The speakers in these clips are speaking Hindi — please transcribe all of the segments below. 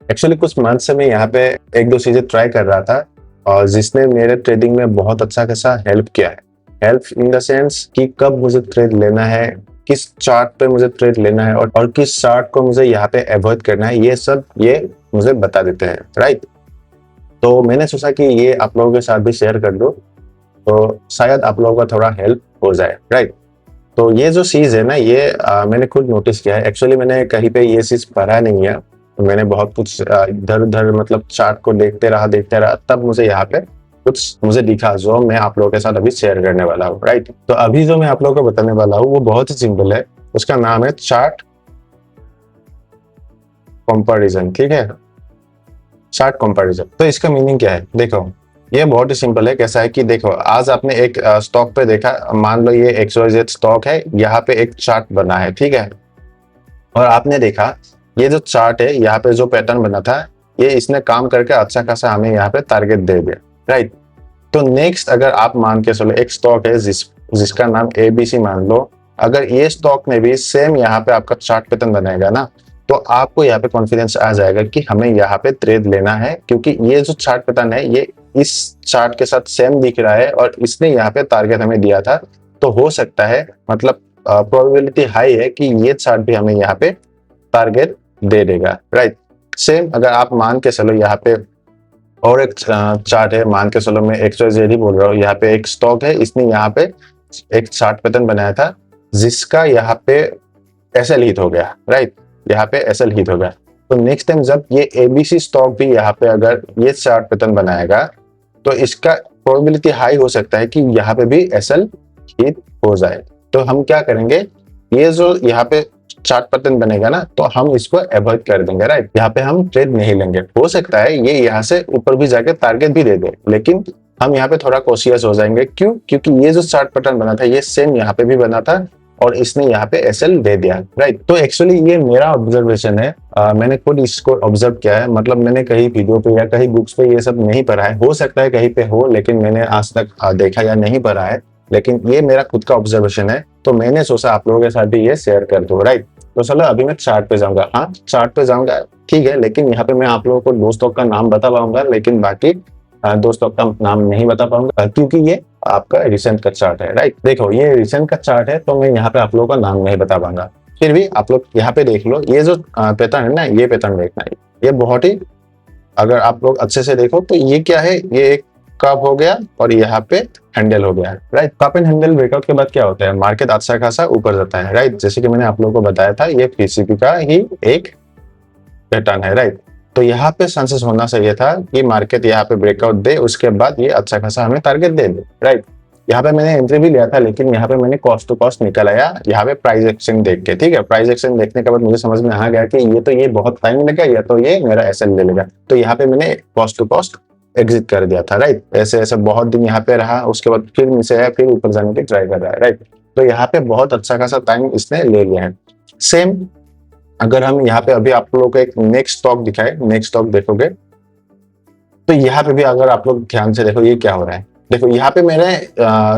एक्चुअली कुछ मंथ से मैं यहाँ पे एक दो चीजें ट्राई कर रहा था और जिसने मेरे ट्रेडिंग में बहुत अच्छा खासा हेल्प किया है। हेल्प इन द सेंस कि कब मुझे ट्रेड लेना है, किस चार्ट पे मुझे ट्रेड लेना है और किस चार्ट को मुझे यहाँ पे अवॉइड करना है, ये सब ये मुझे बता देते हैं, राइट। तो मैंने सोचा कि ये आप लोगों के साथ भी शेयर कर दो तो शायद आप लोगों का थोड़ा हेल्प हो जाए, राइट। तो ये जो चीज है ना, ये मैंने खुद नोटिस किया है। एक्चुअली मैंने कहीं पे ये चीज पढ़ा नहीं है, मैंने बहुत कुछ इधर उधर मतलब चार्ट को देखते रहा, तब मुझे यहाँ पे कुछ मुझे दिखा जो मैं आप लोगों के साथ अभी शेयर करने वाला हूँ, राइट। तो अभी जो मैं आप लोगों को बताने वाला हूँ वो बहुत ही सिंपल है। उसका नाम है चार्ट कंपैरिजन, ठीक है। चार्ट कंपैरिजन, तो इसका मीनिंग क्या है देखो, ये बहुत ही सिंपल है। कैसा है कि देखो, आज आपने एक स्टॉक पे देखा, मान लो ये XYZ स्टॉक है, यहाँ पे एक चार्ट बना है, ठीक है। और आपने देखा ये जो चार्ट है, यहाँ पे जो पैटर्न बना था, ये इसने काम करके अच्छा खासा हमें यहाँ पे टारगेट दे दिया, राइट। तो नेक्स्ट अगर आप मान के चलो एक स्टॉक है जिसका नाम ABC मान लो, अगर ये स्टॉक में भी सेम यहाँ पे आपका चार्ट पैटर्न बनाएगा ना, तो आपको यहाँ पे कॉन्फिडेंस आ जाएगा कि हमें यहाँ पे ट्रेड लेना है, क्योंकि ये जो चार्ट पैटर्न है ये इस चार्ट के साथ सेम दिख रहा है और इसने यहाँ पे टारगेट हमें दिया था। तो हो सकता है, मतलब प्रोबेबिलिटी हाई है कि ये चार्ट भी हमें यहाँ पे टारगेट दे देगा, राइट। सेम अगर आप मान के चलो यहाँ पे और एक चार्ट है, मान के चलो मैं XYZ ही बोल रहा हूँ, यहाँ पे एक स्टॉक है, इसने यहाँ पे एक चार्ट पैटर्न बनाया था जिसका यहाँ पे SL हिट हो गया, राइट। यहाँ पे SL हिट हो गया। तो नेक्स्ट टाइम जब ये ABC स्टॉक भी यहाँ पे अगर ये चार्ट पैटर्न बनाएगा, तो इसका प्रोबेबिलिटी हाई हो सकता है कि यहाँ पे भी SL हिट हो जाए। तो हम क्या करेंगे, ये जो यहाँ पे चार्ट पैटर्न बनेगा ना, तो हम इसको अवॉइड कर देंगे, राइट। यहाँ पे हम ट्रेड नहीं लेंगे। हो सकता है ये यहाँ से ऊपर भी जाके टारगेट भी दे दे, लेकिन हम यहाँ पे थोड़ा कॉशियस हो जाएंगे। क्यों? क्योंकि ये जो चार्ट पैटर्न बना था ये सेम यहाँ पे भी बना था और इसने यहाँ पे SL दे दिया, राइट। तो एक्चुअली ये मेरा ऑब्जर्वेशन है, मैंने खुद इसको ऑब्जर्व किया है। मतलब मैंने कहीं वीडियो पे या कहीं बुक्स पे ये सब नहीं पढ़ा है, हो सकता है कहीं पे हो, लेकिन मैंने आज तक देखा या नहीं पढ़ा है। लेकिन ये मेरा खुद का ऑब्जर्वेशन है, तो मैंने सोचा आप लोगों के साथ भी ये शेयर कर दूं, राइट। तो चलो अभी मैं चार्ट पे जाऊंगा, हाँ चार्ट पे जाऊंगा, ठीक है। लेकिन यहाँ पे मैं आप लोगों को दो स्टॉक का नाम बता पाऊंगा, लेकिन बाकी दो स्टॉक का नाम नहीं बता पाऊंगा, क्योंकि ये आपका रिसेंट का चार्ट है, राइट। देखो ये रिसेंट का चार्ट है, तो मैं यहाँ पे आप लोगों का नाम नहीं बता पाऊंगा। फिर भी आप लोग यहाँ पे देख लो, ये जो पैटर्न है ना, ये पैटर्न देखना है, ये बहुत ही, अगर आप लोग अच्छे से देखो तो ये क्या है, ये एक कप हो गया और यहाँ पे हैंडल हो गया, right. Cup and handle breakout के बाद क्या होता है, मार्केट अच्छा खासा ऊपर जाता है, राइट। जैसे कि मैंने आप लोगों को बताया था, ये PCP का ही एक पैटर्न है, राइट। तो यहाँ पे चांसेस होना चाहिए था कि मार्केट यहाँ पे ब्रेकआउट दे, उसके बाद ये अच्छा खासा हमें टारगेट दे दे, राइट। यहाँ पे मैंने एंट्री भी लिया था, लेकिन यहाँ पे मैंने कॉस्ट टू कॉस्ट निकल आया, यहाँ पे प्राइस एक्शन देख के, ठीक है। प्राइस एक्शन देखने के बाद मुझे समझ में आ गया कि ये बहुत टाइम लगेगा, या तो ये मेरा SL ले लेगा। तो यहाँ पे मैंने कॉस्ट टू कॉस्ट एग्जिट कर दिया था, राइट। ऐसे ऐसे बहुत दिन यहाँ पे रहा, उसके बाद फिर नीचे आया, फिर ऊपर जाने की ट्राई कर रहा है, राइट। तो यहाँ पे बहुत अच्छा खासा टाइम इसने ले लिया है। सेम अगर हम यहाँ पे अभी आप लोगों को एक नेक्स्ट स्टॉक दिखाए, नेक्स्ट स्टॉक देखोगे तो यहाँ पे भी अगर आप लोग ध्यान से देखो, ये क्या हो रहा है। देखो यहाँ पे मैंने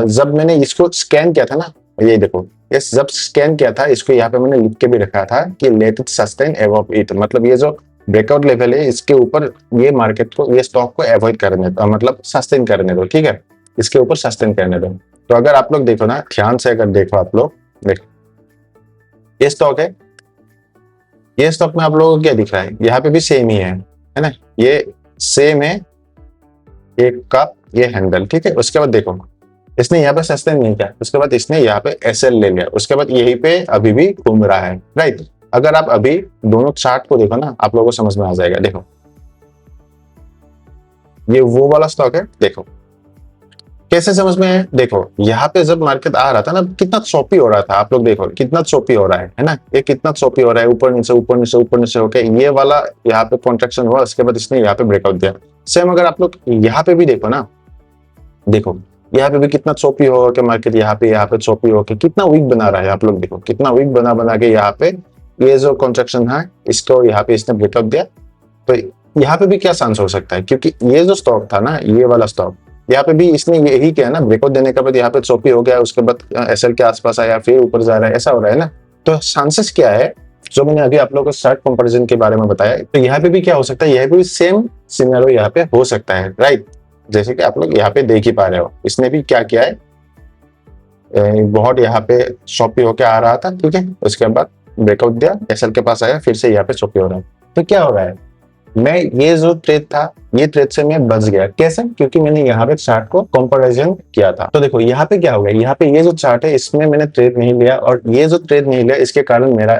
जब मैंने इसको स्कैन किया था ना, ये देखो, ये जब स्कैन किया था इसको, यहाँ पे मैंने लिख के भी रखा था कि let it sustain above it, मतलब ये जो ब्रेकआउट लेवल है इसके ऊपर ये मार्केट को, ये स्टॉक को अवॉइड करने दो, मतलब सस्टेन करने दो, ठीक है। इसके ऊपर सस्टेन करने दो। तो अगर आप लोग देखो ना, ध्यान से अगर देखो आप लोग, देखो ये स्टॉक है, ये स्टॉक में आप लोगों को क्या दिख रहा है, यहाँ पे भी सेम ही है ना, ये सेम है, एक कप, ये हैंडल, ठीक है। उसके बाद देखो इसने यहाँ पे सस्टेन नहीं किया, उसके बाद इसने यहाँ पे SL ले लिया, उसके बाद यहीं पे अभी भी घूम रहा है, राइट। अगर आप अभी दोनों चार्ट को देखो ना, आप लोगों को समझ में आ जाएगा। देखो ये वो वाला स्टॉक है, देखो कैसे समझ में है। देखो यहाँ पे जब मार्केट आ रहा था ना, कितना चॉपी हो रहा था, आप लोग देखो कितना चॉपी हो रहा है ना, ये कितना चॉपी हो रहा है, ऊपर नीचे ऊपर नीचे ऊपर नीचे होके ये वाला यहाँ पे कॉन्ट्रैक्शन हुआ, उसके बाद इसने यहाँ पे ब्रेकआउट दिया। सेम अगर आप लोग यहाँ पे भी देखो ना, देखो यहाँ पे भी कितना चॉपी हो के मार्केट यहाँ पे चॉपी हो के कितना वीक बना रहा है। आप लोग देखो कितना वीक बना के यहाँ पे ये जो कॉन्ट्रैक्शन है इसको यहाँ पे इसने ब्रेकआउट दिया। तो यहाँ पे भी क्या चांस हो सकता है, क्योंकि ये जो स्टॉक था ना, ये वाला स्टॉक, यहाँ पे भी इसने यही किया ना, ब्रेकआउट देने के बाद यहाँ पे चॉपी हो गया, उसके बाद SL के आसपास आया, फिर ऊपर जा रहा है, ऐसा हो रहा है ना। तो चांसेस क्या है जो मैंने अभी आप लोगों को चार्ट कंपैरिजन के बारे में बताया, तो यहाँ पे भी क्या हो सकता है, यहाँ पे भी सेम सिनेरियो यहाँ पे हो सकता है, राइट। जैसे कि आप लोग यहाँ पे देख ही पा रहे हो, इसने भी क्या किया है, बहुत यहाँ पे शॉपी होके आ रहा था, ठीक है, उसके बाद ब्रेकआउट दिया, एसएल के पास आया, फिर से यहाँ पे शॉपी हो रहा है। तो क्या हो रहा है, मैं ये जो ट्रेड था, ये ट्रेड से मैं बच गया। कैसे? क्योंकि मैंने यहाँ पे चार्ट को कंपैरिजन किया था। तो देखो यहाँ पे क्या हो गया, यहाँ पे ये जो चार्ट है इसमें मैंने ट्रेड नहीं लिया, और ये जो ट्रेड नहीं लिया इसके कारण मेरा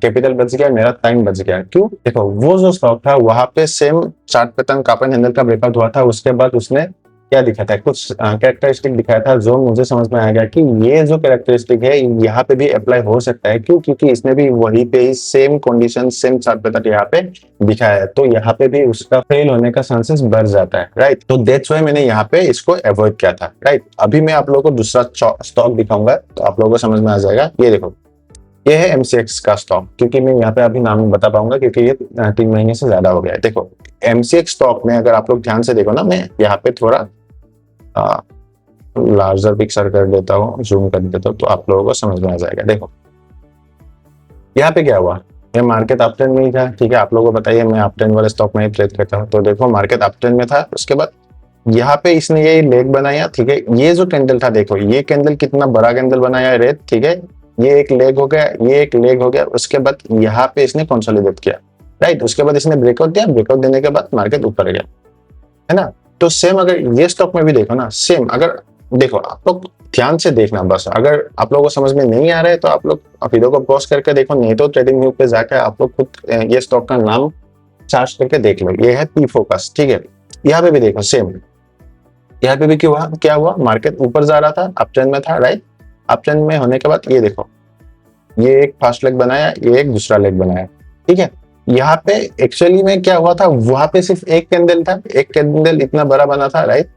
कैपिटल बच गया, मेरा टाइम बच गया। क्यों? देखो वो जो स्टॉक था वहां पे same chart pattern cup and handle का ब्रेकआउट हुआ था, उसके बाद उसने क्या दिखाया था, कुछ कैरेक्टरिस्टिक दिखाया था, जो मुझे समझ में आ गया कि ये जो कैरेक्टरिस्टिक है यहाँ पे भी अप्लाई हो सकता है। क्यों? क्योंकि इसने भी वही पे ही same condition, same chart pattern यहाँ पे दिखाया है, तो यहाँ पे भी उसका फेल होने का चांसेस बढ़ जाता है, राइट। तो दैट्स व्हाई मैंने यहाँ पे इसको अवॉइड किया था, राइट। अभी मैं आप लोगों को दूसरा स्टॉक दिखाऊंगा, तो आप लोगों को समझ में आ जाएगा। ये देखो, ये है एमसीएक्स का स्टॉक, क्योंकि मैं यहाँ पे अभी नाम नहीं बता पाऊंगा क्योंकि ये 3 महीने से ज्यादा हो गया है। देखो एमसीएक्स स्टॉक में अगर आप लोग ध्यान से देखो ना, मैं यहाँ पे थोड़ा लार्जर पिक्चर कर देता हूँ, जूम कर देता हूँ, तो आप लोगों को समझ में आ जाएगा। देखो यहाँ पे क्या हुआ, ये मार्केट अप ट्रेंड में ही था, ठीक है। आप लोगों को बताइए, मैं अप ट्रेंड वाले स्टॉक में ही ट्रेड करता हूँ। तो देखो मार्केट अप ट्रेंड में था, उसके बाद यहाँ पे इसने ये लेग बनाया, ठीक है। ये जो कैंडल था, देखो ये कैंडल कितना बड़ा कैंडल बनाया है, रेड, ठीक है। ये एक लेग हो गया, ये एक लेग हो गया, उसके बाद यहाँ पे इसने कंसोलिडेट किया, राइट। उसके बाद इसने ब्रेकआउट दिया, ब्रेकआउट देने के बाद मार्केट ऊपर गया, है ना। तो सेम अगर ये स्टॉक में भी देखो ना, सेम अगर देखो, आप लोग ध्यान से देखना बस। अगर आप लोगों को समझ में नहीं आ रहा है तो आप लोग वीडियो को पॉज करके देखो, नहीं तो ट्रेडिंग व्यू पे जाकर आप लोग खुद ये स्टॉक का नाम सर्च करके देख लो। ये है पी फोकस, ठीक है। यहाँ पे भी देखो सेम, यहाँ पे भी क्या हुआ, मार्केट ऊपर जा रहा था, अप ट्रेंड में था, राइट। अप ट्रेंड में होने के बाद ये देखो, ये एक फर्स्ट लेग बनाया, ये एक दूसरा लेग बनाया, ठीक है। यहाँ पे एक्चुअली में क्या हुआ था, वहां पे सिर्फ एक कैंडल था, एक कैंडल इतना बड़ा बना था, राइट।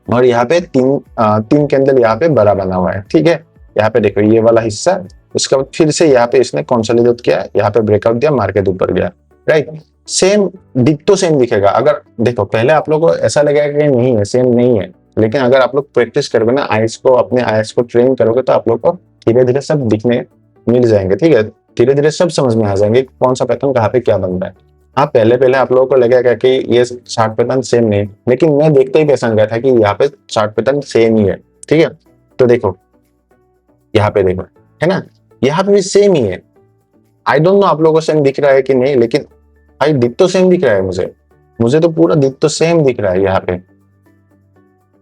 और यहाँ पे तीन कैंडल यहाँ पे बड़ा बना हुआ है, ठीक है। यहाँ पे देखो ये वाला हिस्सा, उसके बाद फिर से यहाँ पे इसने कंसोलिडेट किया, यहाँ पे ब्रेकआउट दिया, मार्केट ऊपर गया, राइट। सेम डिट्टो सेम दिखेगा। अगर देखो पहले आप लोगों को ऐसा लगेगा कि नहीं है, सेम नहीं है, लेकिन अगर आप लोग प्रैक्टिस करोगे ना, अपने आइज को ट्रेन करोगे, तो आप लोग को धीरे धीरे सब दिखने मिल जाएंगे, ठीक है। धीरे धीरे सब समझ में आ जाएंगे कौन सा पैटर्न कहाँ पे क्या बन रहा है। हाँ, पहले आप लोगों को लगेगा कि ये चार्ट पैटर्न सेम नहीं, लेकिन मैं देखते ही पहचान गया था कि यहाँ पे चार्ट पैटर्न सेम ही है, ठीक है। तो देखो यहाँ पे देखो, है ना, यहाँ पे भी सेम ही है। आई डोंट नो आप लोगों को सेम दिख रहा है कि नहीं, लेकिन भाई दिख तो सेम दिख रहा है, मुझे तो पूरा दिख तो सेम दिख रहा है।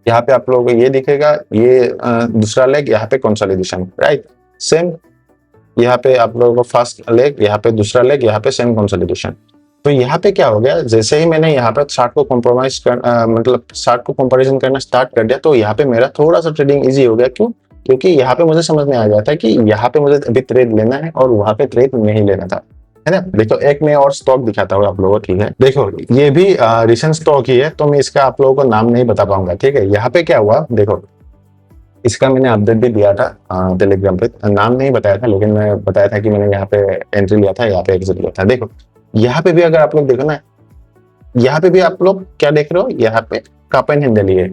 यहाँ पे आप लोगों को ये दिखेगा, ये दूसरा लेग, यहाँ पे कंसोलिडेशन, राइट, सेम। यहाँ पे आप लोगों को फर्स्ट लेग, यहाँ पे दूसरा लेग, यहाँ पे सेम कंसोलिडेशन। तो यहाँ पे क्या हो गया, जैसे ही मैंने यहाँ पर चार्ट को मतलब चार्ट को कंपैरिजन करना स्टार्ट कर दिया, तो यहाँ पे मेरा थोड़ा सा ट्रेडिंग इजी हो गया। क्यों? क्योंकि यहाँ पे मुझे समझ में आ गया था कि यहाँ पे मुझे अभी ट्रेड लेना है और वहां पे ट्रेड नहीं लेना था, है ना। देखो एक मैं और स्टॉक दिखाता हूँ आप लोगों को, ठीक है। देखो ये भी रिसेंट स्टॉक ही है, तो मैं इसका आप लोगों को नाम नहीं बता पाऊंगा, ठीक है। यहाँ पे क्या हुआ, देखो इसका मैंने अपडेट भी दिया था टेलीग्राम पे, नाम नहीं बताया था, लेकिन मैं बताया था कि मैंने यहाँ पे एंट्री लिया था, यहाँ पे एग्जिट लिया था। देखो यहाँ पे भी अगर आप लोग देखो ना, यहाँ पे भी आप लोग क्या देख रहे हो, यहाँ पे कप एंड हैंडल ही है,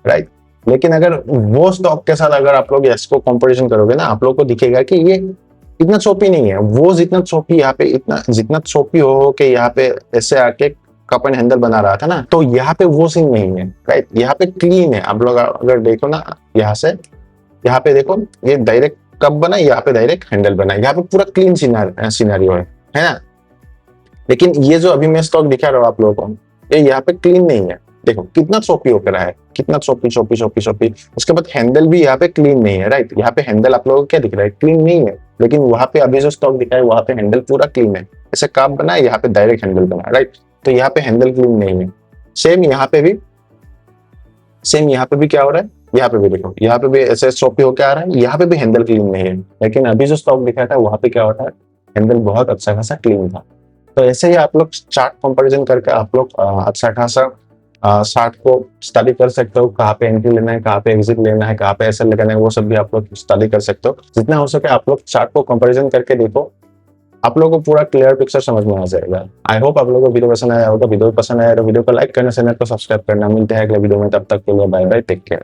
राइट। लेकिन अगर वो स्टॉक के साथ अगर आप लोग इसको कंपैरिजन करोगे ना, आप लोग को दिखेगा कि ये इतना चोपी नहीं है। वो जितना चोपी यहाँ पे, जितना चोपी हो के यहाँ पे ऐसे आके कप एंड हैंडल बना रहा था ना, तो यहाँ पे वो सीन नहीं है, राइट। यहाँ पे क्लीन है। आप लोग अगर देखो ना, यहाँ से यहाँ पे देखो, ये डायरेक्ट कप बना, यहाँ पे डायरेक्ट हैंडल बना, यहाँ पे पूरा क्लीन सिनेरियो है ना। लेकिन ये जो अभी मैं स्टॉक दिखा रहा हूँ आप लोगों को, ये यहाँ पे क्लीन नहीं है। देखो कितना चोपी होकर है, कितना चोपी। उसके बाद हैंडल भी यहाँ पे क्लीन नहीं है, राइट। यहाँ पे हैंडल आप लोगों को क्या दिख रहा है, क्लीन नहीं है। लेकिन वहां पे अभी जो स्टॉक दिखा है, वहां पे हैंडल पूरा क्लीन है। ऐसे कप बना है, यहाँ पे डायरेक्ट हैंडल बना है, राइट। तो यहाँ पे हैंडल क्लीन नहीं है। सेम यहाँ पे भी क्या हो रहा है, यहाँ पे भी देखो, यहाँ पे भी ऐसे चोपी होकर आ रहा है, यहाँ पे भी हैंडल क्लीन नहीं है। लेकिन अभी जो स्टॉक दिखा था, वहां पे क्या होता है, हैंडल बहुत अच्छा खासा क्लीन था। तो ऐसे ही आप लोग चार्ट कंपैरिजन करके आप लोग अच्छा खासा चार्ट को स्टडी कर सकते हो। कहाँ पे एंट्री लेना है, कहाँ पे एग्जिट लेना है, कहाँ पे ऐसा लगाना है, वो सब भी आप लोग स्टडी कर सकते हो। जितना हो सके आप लोग चार्ट को कंपैरिजन करके देखो, आप लोगों को पूरा क्लियर पिक्चर समझ में आ जाएगा। आई होप आप लोगों को वीडियो पसंद आया होगा। वीडियो पसंद आया तो वीडियो को लाइक करना, चैनल को सब्सक्राइब करना। मिलते हैं अगले वीडियो में, तब तक के लिए बाय बाय, टेक केयर।